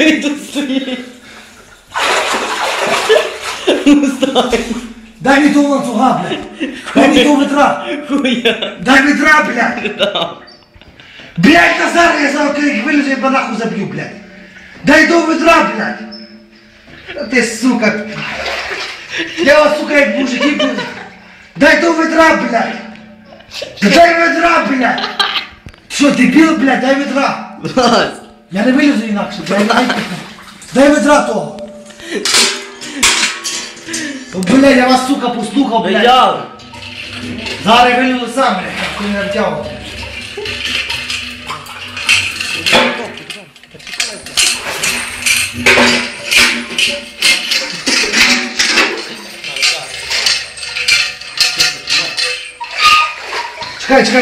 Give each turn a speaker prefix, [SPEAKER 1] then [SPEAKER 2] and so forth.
[SPEAKER 1] Він тут стоїть.
[SPEAKER 2] Дай мені того ланцюга, блядь. Дай мені того ведра.
[SPEAKER 1] Хуя.
[SPEAKER 2] Дай ведра, блядь. Блядь, Назар, я зараз коли вилізу, я тебе нахуй заб'ю, блядь. Дай того ведра, блядь. А ти, сука. Я вас, сука, як мужики, блядь. Дай того ведра, блядь. Дай ведра, блядь. Що, дебіл, блядь, дай ведра. Я не вилізу інакше, блядь. Дай ведра того. О, блядь, я вас, сука, послухав, блядь.
[SPEAKER 1] Я.
[SPEAKER 2] Зараз я вилізу сам, блядь, коли не втягав. Чекай, чекай.